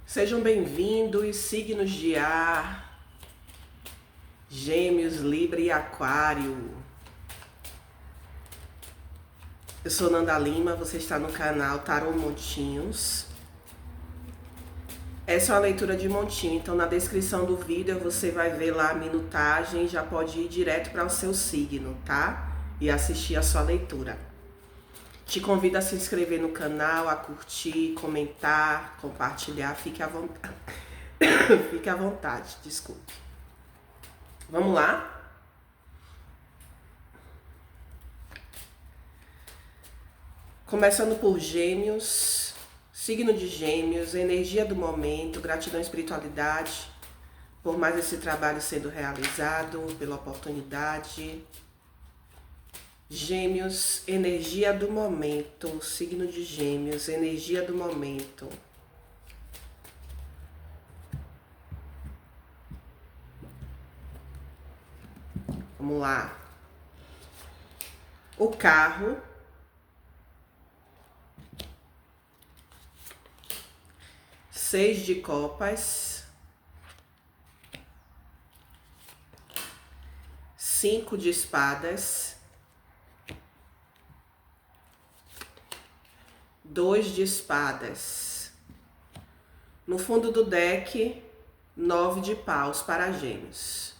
Sejam bem-vindos, signos de ar, Gêmeos, Libra e Aquário. Eu sou Nanda Lima, você está no canal Tarô Montinhos. Essa é uma leitura de montinho, então na descrição do vídeo você vai ver lá a minutagem, já pode ir direto para o seu signo, tá? E assistir a sua leitura. Te convido a se inscrever no canal, a curtir, comentar, compartilhar, fique à vontade. Fique à vontade, desculpe. Vamos lá? Começando por Gêmeos, signo de Gêmeos, energia do momento, gratidão e espiritualidade, por mais esse trabalho sendo realizado, pela oportunidade. Gêmeos, energia do momento, signo de Gêmeos, energia do momento. Vamos lá. O carro. Seis de copas. Cinco de espadas. Dois de espadas. No fundo do deck, 9 de paus para Gêmeos.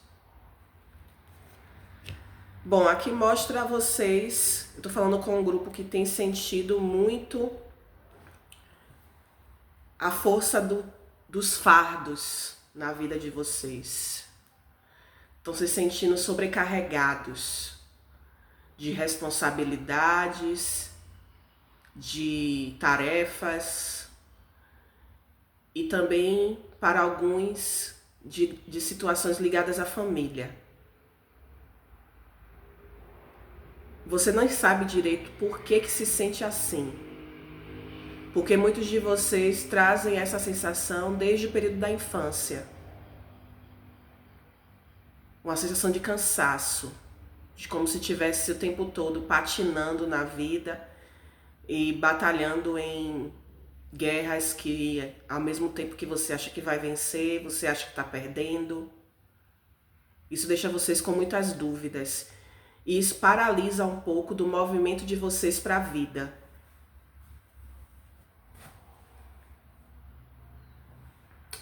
Bom, aqui mostra a vocês, eu tô falando com um grupo que tem sentido muito a força dos fardos na vida de vocês. Estão se sentindo sobrecarregados de responsabilidades, de tarefas e também, para alguns, de situações ligadas à família. Você não sabe direito por que se sente assim. Porque muitos de vocês trazem essa sensação desde o período da infância. Uma sensação de cansaço, de como se tivesse o tempo todo patinando na vida e batalhando em guerras que, ao mesmo tempo que você acha que vai vencer, você acha que está perdendo. Isso deixa vocês com muitas dúvidas. E isso paralisa um pouco do movimento de vocês para a vida.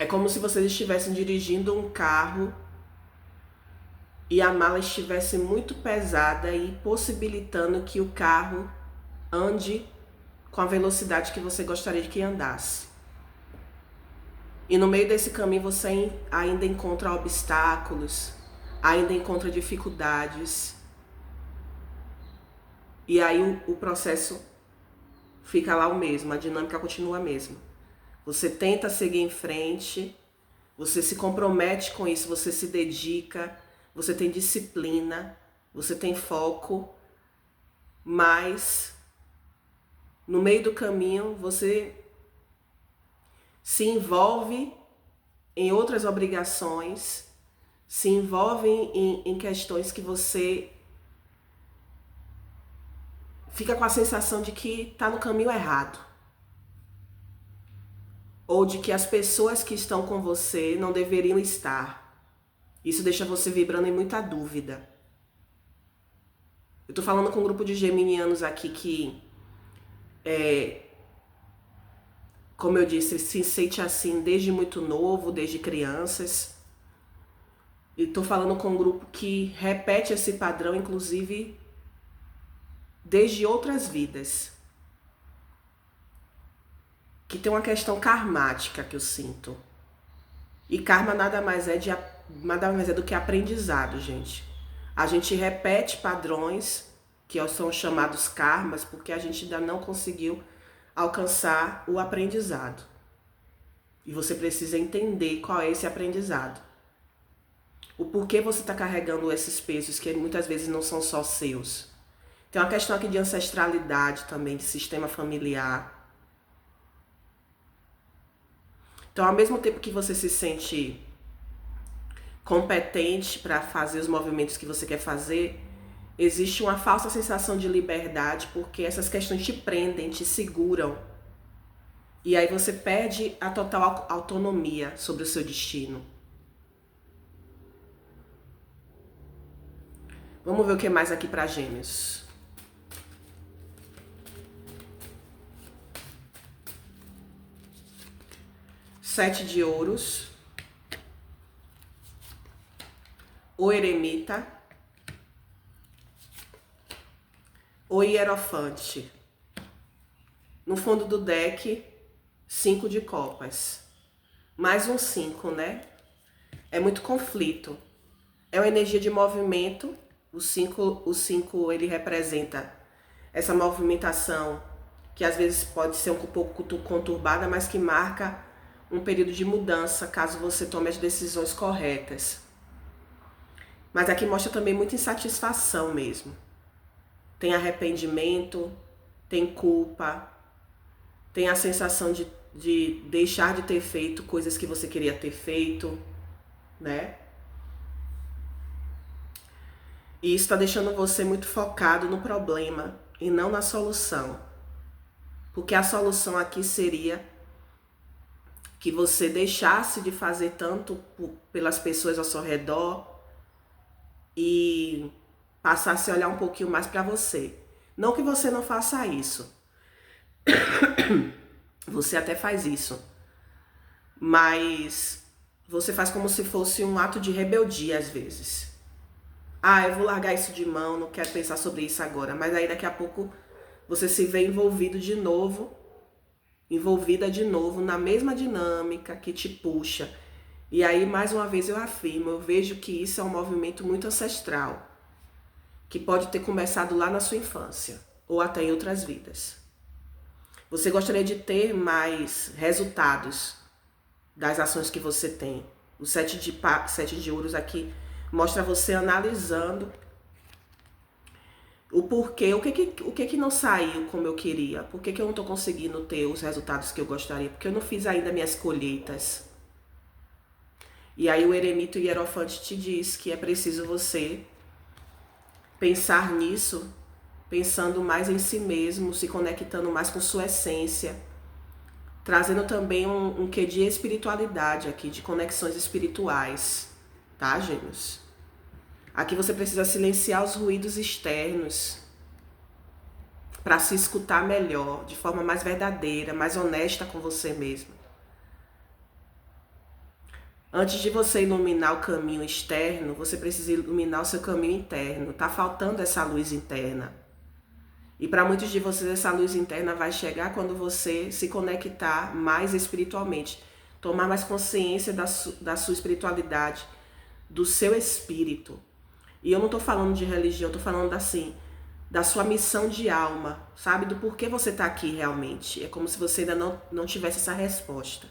É como se vocês estivessem dirigindo um carro e a mala estivesse muito pesada e possibilitando que o carro ande com a velocidade que você gostaria de que andasse. E no meio desse caminho você ainda encontra obstáculos, ainda encontra dificuldades. E aí o processo fica lá o mesmo, a dinâmica continua a mesma. Você tenta seguir em frente, você se compromete com isso, você se dedica, você tem disciplina, você tem foco, mas no meio do caminho você se envolve em outras obrigações, se envolve em questões que você fica com a sensação de que está no caminho errado. Ou de que as pessoas que estão com você não deveriam estar. Isso deixa você vibrando em muita dúvida. Eu tô falando com um grupo de geminianos aqui que, como eu disse, se sente assim desde muito novo, desde crianças. E tô falando com um grupo que repete esse padrão, inclusive, desde outras vidas. Que tem uma questão karmática que eu sinto. E karma nada mais é do que aprendizado, gente. A gente repete padrões, que são chamados karmas, porque a gente ainda não conseguiu alcançar o aprendizado. E você precisa entender qual é esse aprendizado. O porquê você está carregando esses pesos que muitas vezes não são só seus. Tem uma questão aqui de ancestralidade também, de sistema familiar. Então, ao mesmo tempo que você se sente competente para fazer os movimentos que você quer fazer, existe uma falsa sensação de liberdade, porque essas questões te prendem, te seguram. E aí você perde a total autonomia sobre o seu destino. Vamos ver o que mais aqui para Gêmeos. Sete de ouros. O eremita. O hierofante. No fundo do deck, 5 de copas. Mais um 5, né? É muito conflito. É uma energia de movimento. O 5 ele representa essa movimentação que às vezes pode ser um pouco conturbada, mas que marca um período de mudança caso você tome as decisões corretas. Mas aqui mostra também muita insatisfação mesmo. Tem arrependimento, tem culpa, tem a sensação de deixar de ter feito coisas que você queria ter feito, né? E isso está deixando você muito focado no problema e não na solução. Porque a solução aqui seria que você deixasse de fazer tanto pelas pessoas ao seu redor e passasse a olhar um pouquinho mais para você. Não que você não faça isso. Você até faz isso. Mas você faz como se fosse um ato de rebeldia às vezes. Ah, eu vou largar isso de mão, não quero pensar sobre isso agora. Mas aí daqui a pouco você se vê envolvida de novo na mesma dinâmica que te puxa. E aí, mais uma vez, eu afirmo, eu vejo que isso é um movimento muito ancestral, que pode ter começado lá na sua infância, ou até em outras vidas. Você gostaria de ter mais resultados das ações que você tem. O 7 de ouros aqui mostra você analisando o porquê, o que não saiu como eu queria, por que eu não estou conseguindo ter os resultados que eu gostaria, porque eu não fiz ainda minhas colheitas. E aí o eremita e o hierofante te diz que é preciso você pensar nisso, pensando mais em si mesmo, se conectando mais com sua essência, trazendo também um quê de espiritualidade aqui, de conexões espirituais, tá, Gêmeos? Aqui você precisa silenciar os ruídos externos para se escutar melhor, de forma mais verdadeira, mais honesta com você mesmo. Antes de você iluminar o caminho externo, você precisa iluminar o seu caminho interno. Tá faltando essa luz interna. E para muitos de vocês essa luz interna vai chegar quando você se conectar mais espiritualmente, tomar mais consciência da sua espiritualidade, do seu espírito. E eu não tô falando de religião, eu tô falando assim, da sua missão de alma, sabe? Do porquê você tá aqui realmente. É como se você ainda não tivesse essa resposta.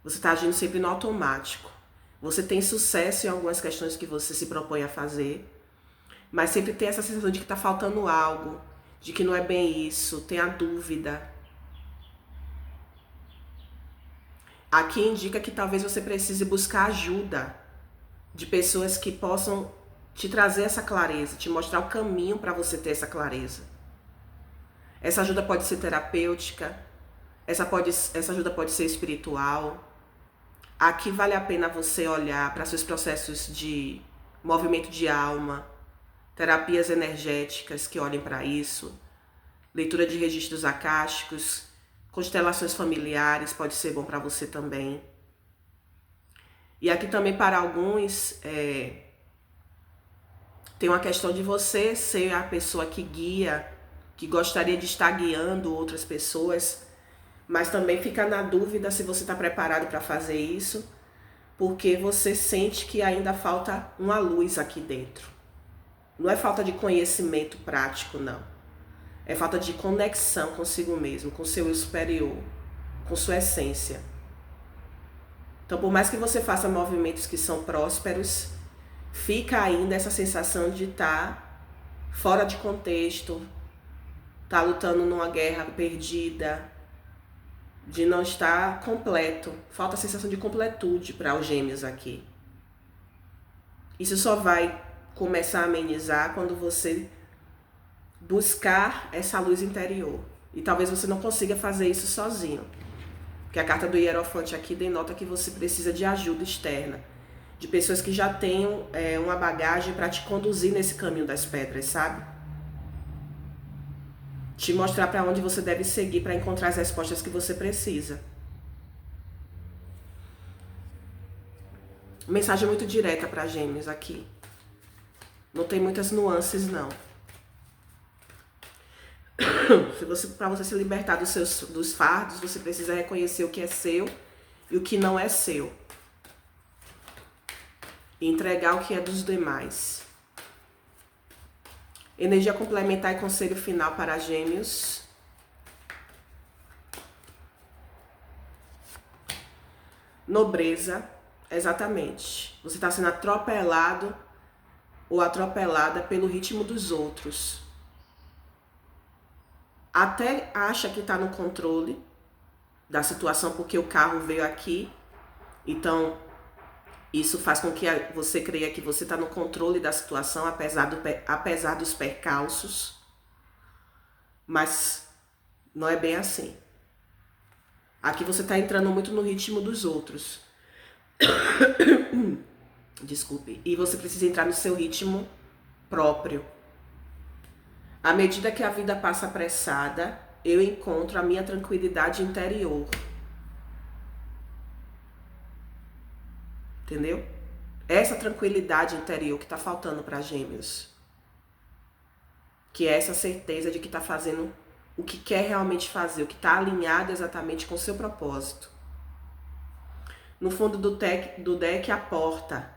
Você tá agindo sempre no automático. Você tem sucesso em algumas questões que você se propõe a fazer, mas sempre tem essa sensação de que tá faltando algo, de que não é bem isso, tem a dúvida. Aqui indica que talvez você precise buscar ajuda de pessoas que possam te trazer essa clareza, te mostrar o caminho para você ter essa clareza. Essa ajuda pode ser terapêutica, essa ajuda pode ser espiritual. Aqui vale a pena você olhar para seus processos de movimento de alma, terapias energéticas que olhem para isso, leitura de registros acásticos, constelações familiares pode ser bom para você também. E aqui também para alguns tem uma questão de você ser a pessoa que guia, que gostaria de estar guiando outras pessoas, mas também fica na dúvida se você está preparado para fazer isso, porque você sente que ainda falta uma luz aqui dentro. Não é falta de conhecimento prático, não. É falta de conexão consigo mesmo, com seu eu superior, com sua essência. Então, por mais que você faça movimentos que são prósperos, fica ainda essa sensação de estar fora de contexto, estar lutando numa guerra perdida, de não estar completo. Falta a sensação de completude para os Gêmeos aqui. Isso só vai começar a amenizar quando você buscar essa luz interior. E talvez você não consiga fazer isso sozinho. Porque a carta do Hierofante aqui denota que você precisa de ajuda externa. De pessoas que já tenham uma bagagem para te conduzir nesse caminho das pedras, sabe? Te mostrar para onde você deve seguir para encontrar as respostas que você precisa. Mensagem muito direta para Gêmeos aqui. Não tem muitas nuances, não. Para você se libertar dos fardos, você precisa reconhecer o que é seu e o que não é seu. E entregar o que é dos demais. Energia complementar e conselho final para Gêmeos. Nobreza, exatamente. Você está sendo atropelado ou atropelada pelo ritmo dos outros. Até acha que está no controle da situação porque o carro veio aqui. Então, isso faz com que você creia que você está no controle da situação, apesar dos percalços. Mas não é bem assim. Aqui você está entrando muito no ritmo dos outros. Desculpe. E você precisa entrar no seu ritmo próprio. À medida que a vida passa apressada, eu encontro a minha tranquilidade interior. Entendeu? Essa tranquilidade interior que está faltando para Gêmeos. Que é essa certeza de que está fazendo o que quer realmente fazer, o que está alinhado exatamente com o seu propósito. No fundo do deck, a porta.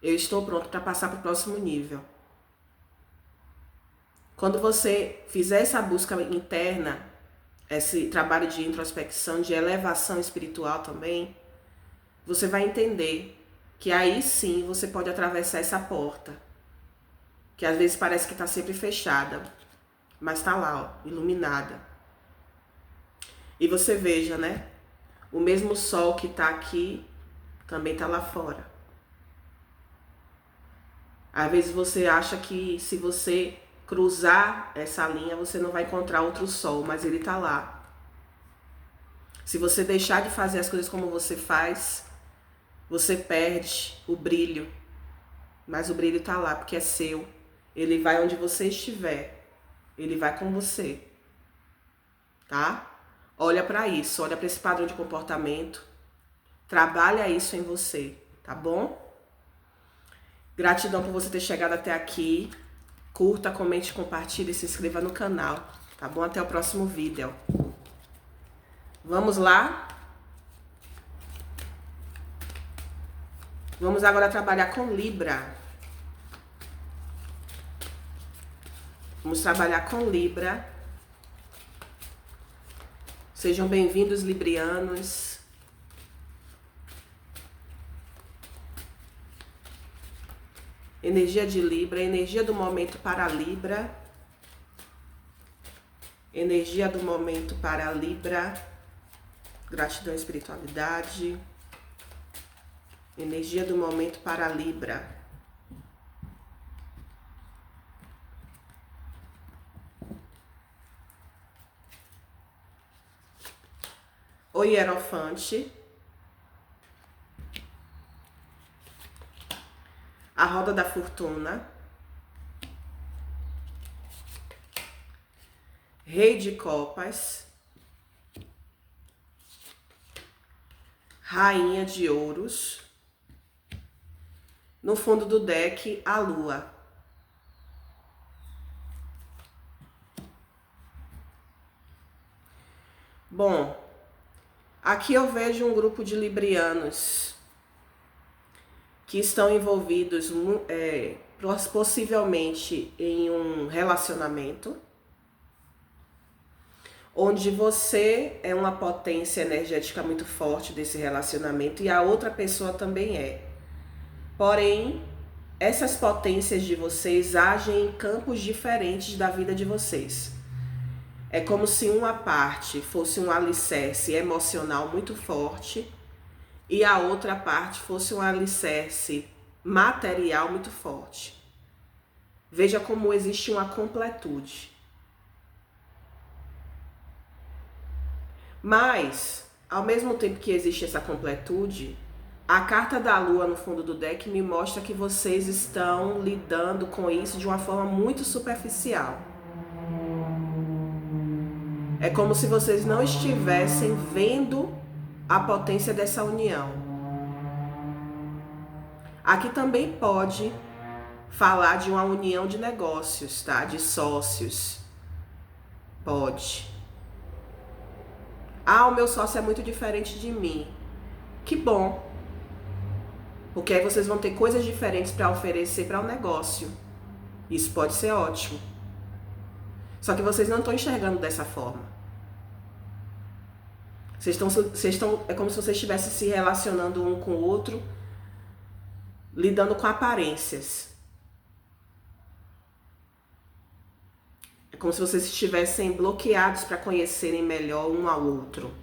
Eu estou pronto para passar para o próximo nível. Quando você fizer essa busca interna, esse trabalho de introspecção, de elevação espiritual também, você vai entender que aí sim você pode atravessar essa porta, que às vezes parece que está sempre fechada, mas está lá, ó, iluminada. E você veja, né? O mesmo sol que está aqui também está lá fora. Às vezes você acha que se você cruzar essa linha você não vai encontrar outro sol, mas ele está lá. Se você deixar de fazer as coisas como você faz, você perde o brilho. Mas o brilho está lá porque é seu. Ele vai onde você estiver. Ele vai com você. Tá? Olha para isso, olha para esse padrão de comportamento. Trabalha isso em você, tá bom? Gratidão por você ter chegado até aqui. Curta, comente, compartilhe e se inscreva no canal, tá bom? Até o próximo vídeo. Vamos lá? Vamos agora trabalhar com Libra. Vamos trabalhar com Libra. Sejam bem-vindos, librianos. Energia de Libra, energia do momento para Libra. Energia do momento para Libra. Gratidão e espiritualidade. Energia do momento para Libra. O Hierofante. A roda da fortuna. Rei de copas. Rainha de ouros. No fundo do deck, a lua. Bom, aqui eu vejo um grupo de librianos que estão envolvidos possivelmente em um relacionamento onde você é uma potência energética muito forte desse relacionamento e a outra pessoa também é. Porém, essas potências de vocês agem em campos diferentes da vida de vocês. É como se uma parte fosse um alicerce emocional muito forte e a outra parte fosse um alicerce material muito forte. Veja como existe uma completude. Mas, ao mesmo tempo que existe essa completude, a carta da lua no fundo do deck me mostra que vocês estão lidando com isso de uma forma muito superficial. É como se vocês não estivessem vendo a potência dessa união. Aqui também pode falar de uma união de negócios, tá? De sócios. Pode. Ah, o meu sócio é muito diferente de mim. Que bom. Porque aí vocês vão ter coisas diferentes para oferecer para o negócio. Isso pode ser ótimo. Só que vocês não estão enxergando dessa forma. É como se vocês estivessem se relacionando um com o outro, lidando com aparências. É como se vocês estivessem bloqueados para conhecerem melhor um ao outro.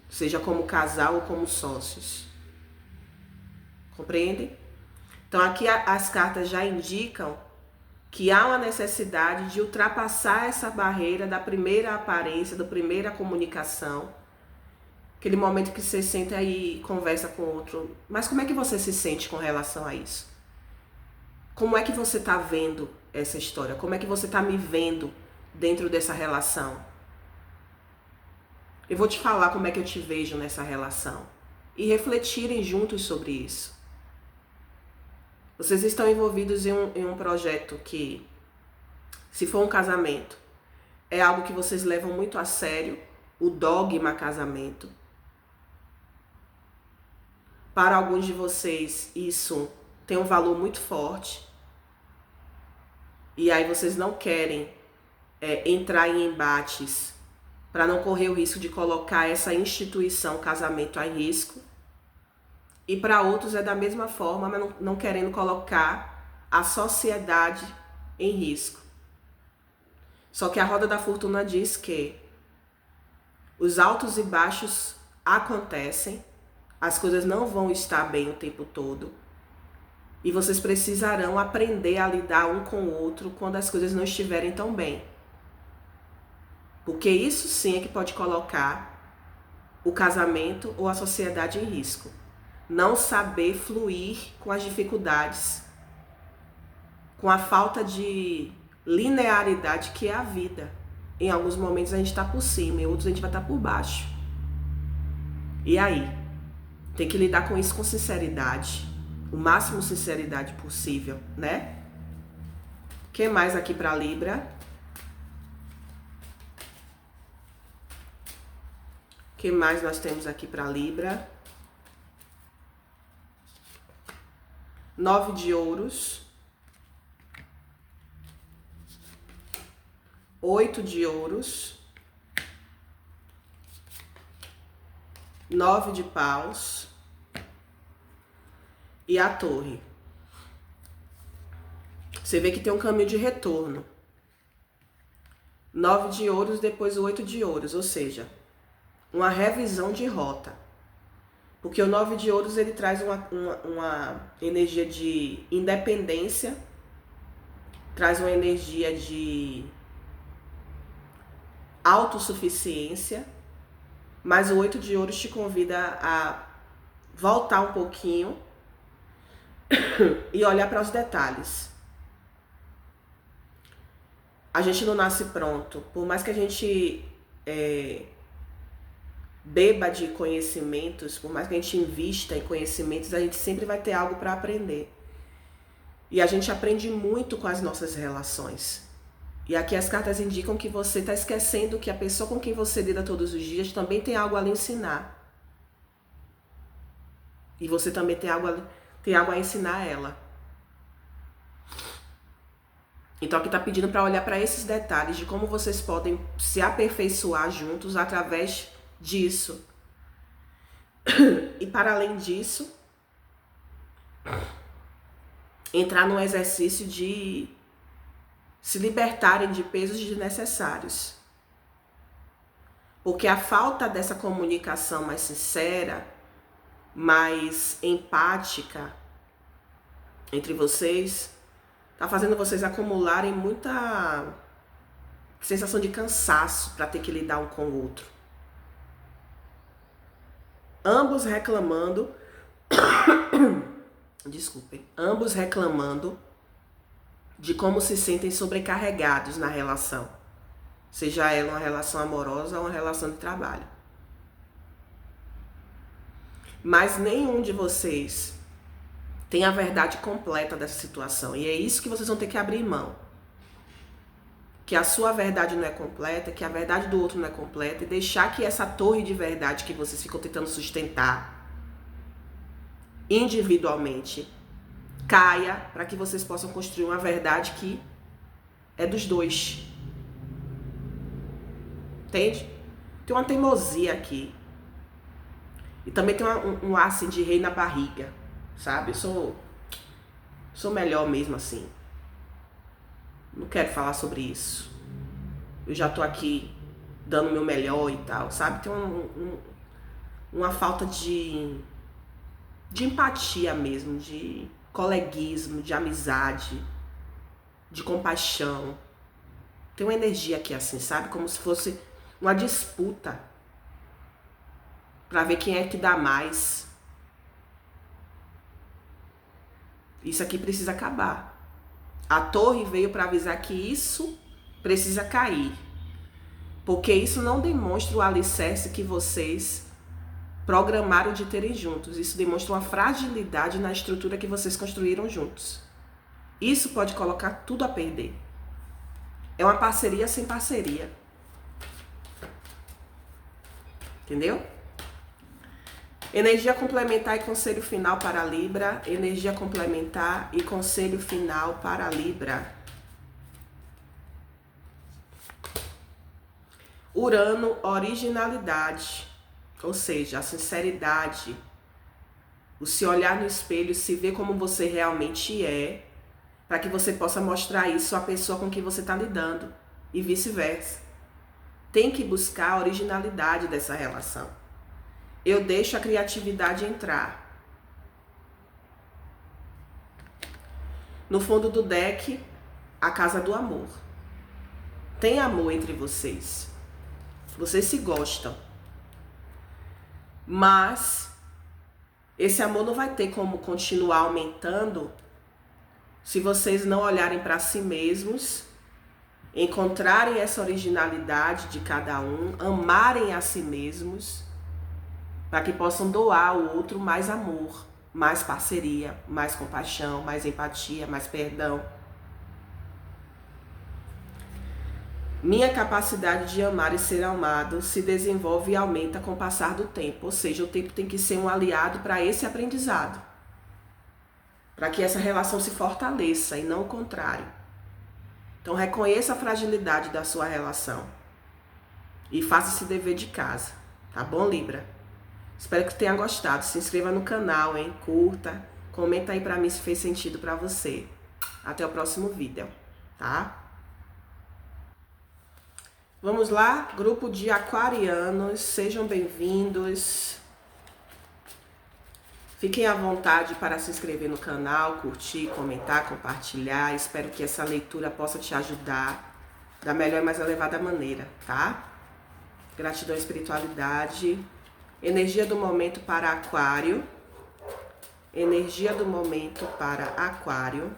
Seja como casal ou como sócios. Compreendem? Então aqui as cartas já indicam que há uma necessidade de ultrapassar essa barreira da primeira aparência, da primeira comunicação. Aquele momento que você senta aí e conversa com o outro. Mas como é que você se sente com relação a isso? Como é que você está vendo essa história? Como é que você está me vendo dentro dessa relação? Eu vou te falar como é que eu te vejo nessa relação. E refletirem juntos sobre isso. Vocês estão envolvidos em um projeto que, se for um casamento, é algo que vocês levam muito a sério, o dogma casamento. Para alguns de vocês, isso tem um valor muito forte. E aí vocês não querem entrar em embates para não correr o risco de colocar essa instituição casamento em risco. E para outros é da mesma forma, mas não querendo colocar a sociedade em risco. Só que a roda da fortuna diz que os altos e baixos acontecem, as coisas não vão estar bem o tempo todo. E vocês precisarão aprender a lidar um com o outro quando as coisas não estiverem tão bem. Porque isso sim é que pode colocar o casamento ou a sociedade em risco. Não saber fluir com as dificuldades, com a falta de linearidade que é a vida. Em alguns momentos a gente está por cima, em outros a gente vai estar por baixo. E aí? Tem que lidar com isso com sinceridade, o máximo sinceridade possível, né? O que mais aqui para Libra? O que mais nós temos aqui para Libra? 9 de ouros, 8 de ouros, 9 de paus e a torre. Você vê que tem um caminho de retorno. 9 de ouros, depois o 8 de ouros, ou seja, uma revisão de rota. Porque o 9 de ouros ele traz uma energia de independência, traz uma energia de autossuficiência, mas o 8 de ouros te convida a voltar um pouquinho e olhar para os detalhes. A gente não nasce pronto, por mais que a gente beba de conhecimentos, por mais que a gente invista em conhecimentos, a gente sempre vai ter algo para aprender. E a gente aprende muito com as nossas relações. E aqui as cartas indicam que você está esquecendo que a pessoa com quem você lida todos os dias também tem algo a lhe ensinar. E você também tem algo a ensinar a ela. Então aqui está pedindo para olhar para esses detalhes de como vocês podem se aperfeiçoar juntos através disso. E para além disso, entrar num exercício de se libertarem de pesos desnecessários. Porque a falta dessa comunicação mais sincera, mais empática entre vocês, tá fazendo vocês acumularem muita sensação de cansaço para ter que lidar um com o outro. Ambos reclamando, desculpem, ambos reclamando de como se sentem sobrecarregados na relação. Seja ela uma relação amorosa ou uma relação de trabalho. Mas nenhum de vocês tem a verdade completa dessa situação. E é isso que vocês vão ter que abrir mão. Que a sua verdade não é completa, que a verdade do outro não é completa, e deixar que essa torre de verdade que vocês ficam tentando sustentar individualmente caia, para que vocês possam construir uma verdade que é dos dois. Entende? Tem uma teimosia aqui. E também tem um ar assim, de rei na barriga, sabe? Eu sou melhor mesmo assim. Não quero falar sobre isso. Eu já tô aqui dando o meu melhor e tal, sabe? Tem uma falta de empatia mesmo, de coleguismo, de amizade, de compaixão. Tem uma energia aqui assim, sabe? Como se fosse uma disputa pra ver quem é que dá mais. Isso aqui precisa acabar. A torre veio para avisar que isso precisa cair. Porque isso não demonstra o alicerce que vocês programaram de terem juntos. Isso demonstra uma fragilidade na estrutura que vocês construíram juntos. Isso pode colocar tudo a perder. É uma parceria sem parceria. Entendeu? Energia complementar e conselho final para Libra. Energia complementar e conselho final para Libra. Urano, originalidade. Ou seja, a sinceridade. O se olhar no espelho, se ver como você realmente é. Para que você possa mostrar isso à pessoa com quem você está lidando. E vice-versa. Tem que buscar a originalidade dessa relação. Eu deixo a criatividade entrar. No fundo do deck, a casa do amor. Tem amor entre vocês. Vocês se gostam. Mas esse amor não vai ter como continuar aumentando se vocês não olharem para si mesmos, encontrarem essa originalidade de cada um, amarem a si mesmos, para que possam doar ao outro mais amor, mais parceria, mais compaixão, mais empatia, mais perdão. Minha capacidade de amar e ser amado se desenvolve e aumenta com o passar do tempo. Ou seja, o tempo tem que ser um aliado para esse aprendizado. Para que essa relação se fortaleça e não o contrário. Então reconheça a fragilidade da sua relação. E faça esse dever de casa. Tá bom, Libra? Espero que tenha gostado. Se inscreva no canal, hein? Curta. Comenta aí pra mim se fez sentido pra você. Até o próximo vídeo, tá? Vamos lá, grupo de aquarianos, sejam bem-vindos. Fiquem à vontade para se inscrever no canal, curtir, comentar, compartilhar. Espero que essa leitura possa te ajudar da melhor e mais elevada maneira, tá? Gratidão e espiritualidade. Energia do momento para Aquário. Energia do momento para Aquário.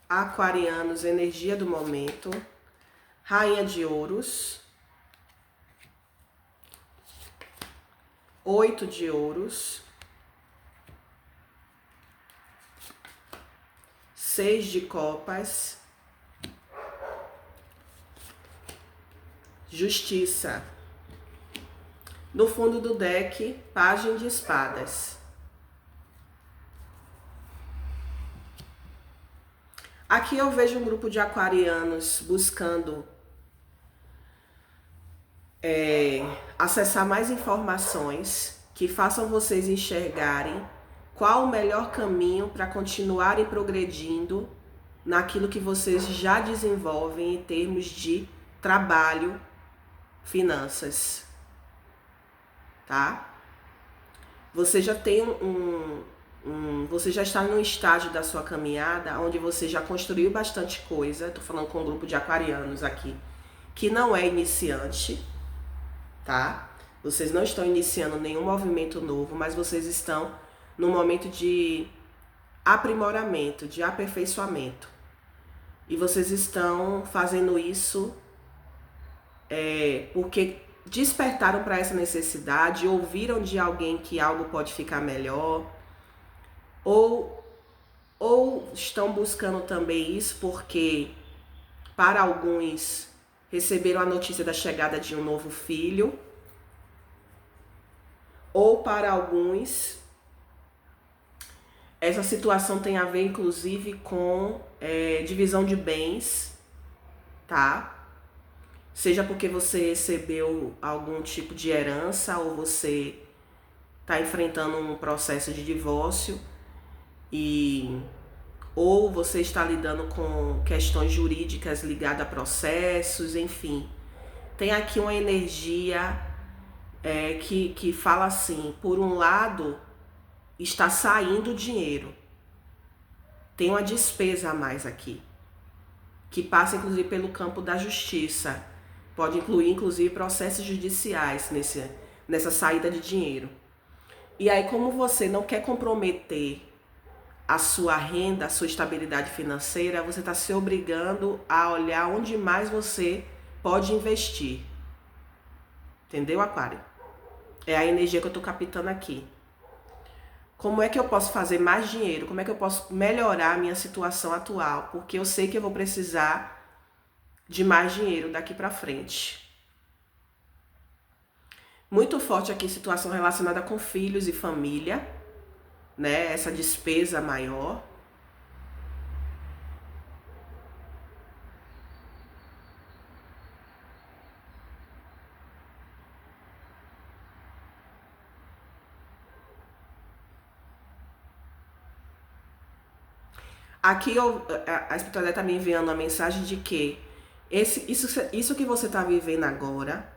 Aquarianos, energia do momento. Rainha de Ouros. 8 de Ouros. 6 de Copas. Justiça. No fundo do deck, Pajem de Espadas. Aqui eu vejo um grupo de aquarianos buscando acessar mais informações que façam vocês enxergarem qual o melhor caminho para continuarem progredindo naquilo que vocês já desenvolvem em termos de trabalho, finanças, tá? Você já tem você já está num estágio da sua caminhada onde você já construiu bastante coisa. Tô falando com um grupo de aquarianos aqui. que não é iniciante, tá? Vocês não estão iniciando nenhum movimento novo, mas vocês estão no momento de aprimoramento, de aperfeiçoamento. E vocês estão fazendo isso porque despertaram para essa necessidade, ouviram de alguém que algo pode ficar melhor, ou estão buscando também isso porque, para alguns, receberam a notícia da chegada de um novo filho, ou para alguns, essa situação tem a ver, inclusive, com divisão de bens, tá? Seja porque você recebeu algum tipo de herança ou você está enfrentando um processo de divórcio ou você está lidando com questões jurídicas ligadas a processos, enfim. Tem aqui uma energia que fala assim, por um lado, está saindo dinheiro. Tem uma despesa a mais aqui, que passa inclusive pelo campo da justiça. Pode incluir, inclusive, processos judiciais nessa saída de dinheiro. E aí, como você não quer comprometer a sua renda, a sua estabilidade financeira, você está se obrigando a olhar onde mais você pode investir. Entendeu, Aquário? É a energia que eu estou captando aqui. Como é que eu posso fazer mais dinheiro? Como é que eu posso melhorar a minha situação atual? Porque eu sei que eu vou precisar de mais dinheiro daqui para frente. Muito forte aqui situação relacionada com filhos e família, né? Essa despesa maior. Aqui a espiritualidade está me enviando uma mensagem de que isso que você está vivendo agora,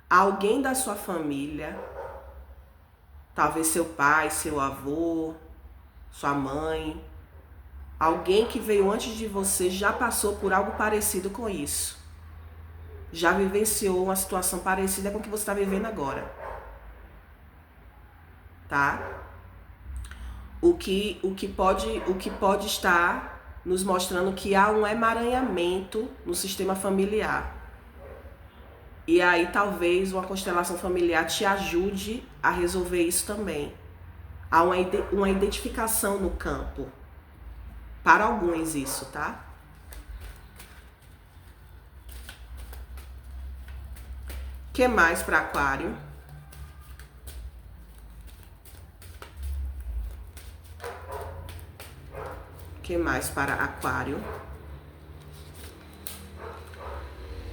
alguém da sua família, talvez seu pai, seu avô, sua mãe, alguém que veio antes de você já passou por algo parecido com isso. Já vivenciou uma situação parecida com o que você está vivendo agora. Tá? O que pode estar nos mostrando que há um emaranhamento no sistema familiar. E aí talvez uma constelação familiar te ajude a resolver isso também. Há uma identificação no campo. Para alguns isso, tá? O que mais para Aquário? O que mais para Aquário?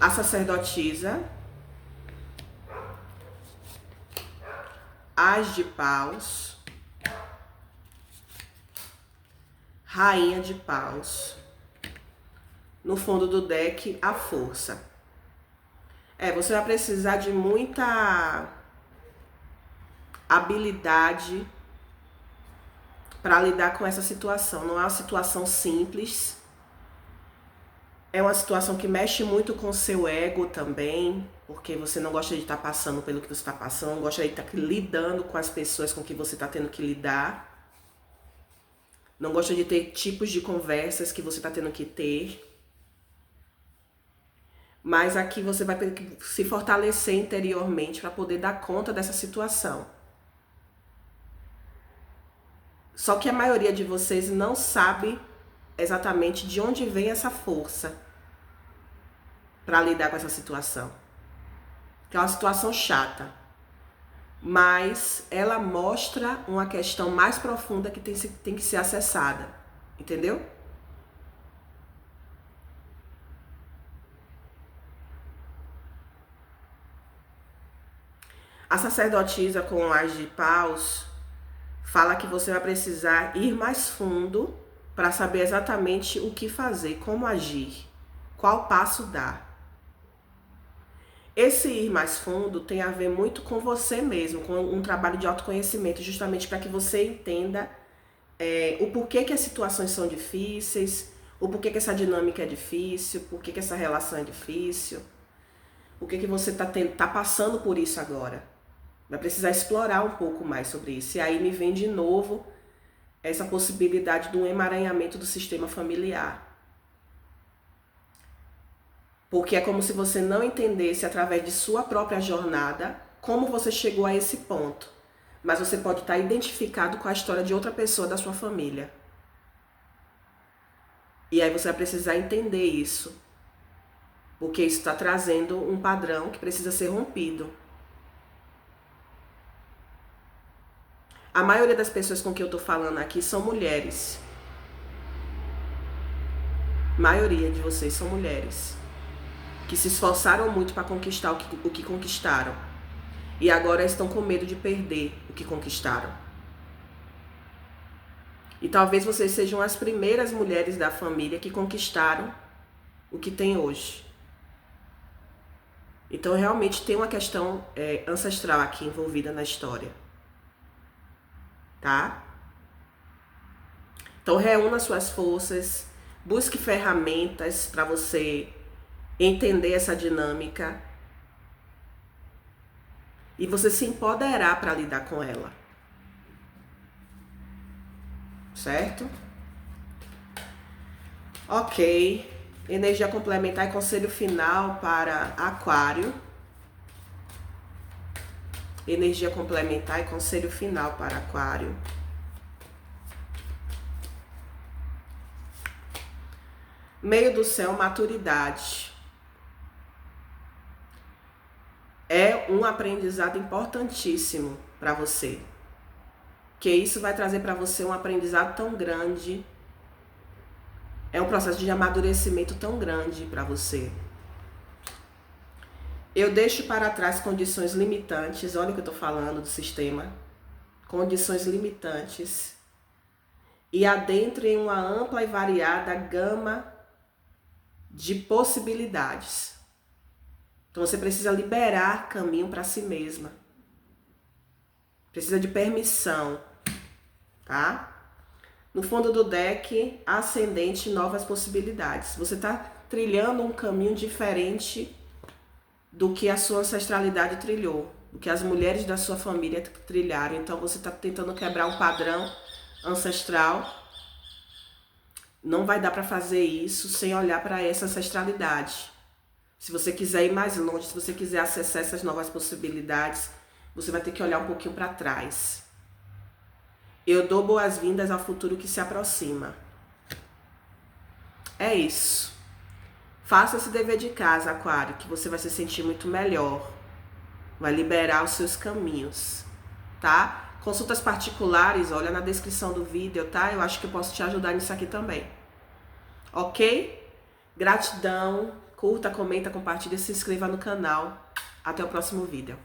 A sacerdotisa, As de Paus, Rainha de Paus. No fundo do deck, a Força. Você vai precisar de muita habilidade para lidar com essa situação. Não é uma situação simples. É uma situação que mexe muito com o seu ego também, porque você não gosta de estar passando pelo que você está passando, gosta de estar lidando com as pessoas com que você está tendo que lidar. Não gosta de ter tipos de conversas que você está tendo que ter. Mas aqui você vai ter que se fortalecer interiormente para poder dar conta dessa situação. Só que a maioria de vocês não sabe exatamente de onde vem essa força para lidar com essa situação. Que é uma situação chata. Mas ela mostra uma questão mais profunda que tem que ser acessada. Entendeu? A sacerdotisa com o As de Paus fala que você vai precisar ir mais fundo para saber exatamente o que fazer, como agir, qual passo dar. Esse ir mais fundo tem a ver muito com você mesmo, com um trabalho de autoconhecimento, justamente para que você entenda o porquê que as situações são difíceis, o porquê que essa dinâmica é difícil, porquê que essa relação é difícil. Por que você tá passando por isso agora? Vai precisar explorar um pouco mais sobre isso. E aí me vem de novo essa possibilidade do emaranhamento do sistema familiar. Porque é como se você não entendesse através de sua própria jornada como você chegou a esse ponto. Mas você pode estar identificado com a história de outra pessoa da sua família. E aí você vai precisar entender isso. Porque isso está trazendo um padrão que precisa ser rompido. A maioria das pessoas com quem eu estou falando aqui são mulheres. A maioria de vocês são mulheres. Que se esforçaram muito para conquistar o que conquistaram. E agora estão com medo de perder o que conquistaram. E talvez vocês sejam as primeiras mulheres da família que conquistaram o que tem hoje. Então realmente tem uma questão ancestral aqui envolvida na história. Tá? Então reúna suas forças, busque ferramentas para você entender essa dinâmica e você se empoderar para lidar com ela. Certo? Ok. Energia complementar e conselho final para Aquário. Energia complementar e conselho final para Aquário. Meio do céu, maturidade. É um aprendizado importantíssimo para você. Que isso vai trazer para você um aprendizado tão grande. É um processo de amadurecimento tão grande para você. Eu deixo para trás condições limitantes. Olha o que eu estou falando do sistema. Condições limitantes. E adentro em uma ampla e variada gama de possibilidades. Então você precisa liberar caminho para si mesma. Precisa de permissão, tá? No fundo do deck, ascendente, novas possibilidades. Você está trilhando um caminho diferente do que a sua ancestralidade trilhou, do que as mulheres da sua família trilharam. Então você está tentando quebrar um padrão ancestral. Não vai dar para fazer isso sem olhar para essa ancestralidade. Se você quiser ir mais longe, se você quiser acessar essas novas possibilidades, você vai ter que olhar um pouquinho para trás. Eu dou boas-vindas ao futuro que se aproxima. É isso. Faça esse dever de casa, Aquário, que você vai se sentir muito melhor. Vai liberar os seus caminhos, tá? Consultas particulares, olha na descrição do vídeo, tá? Eu acho que eu posso te ajudar nisso aqui também. Ok? Gratidão. Curta, comenta, compartilha, se inscreva no canal. Até o próximo vídeo.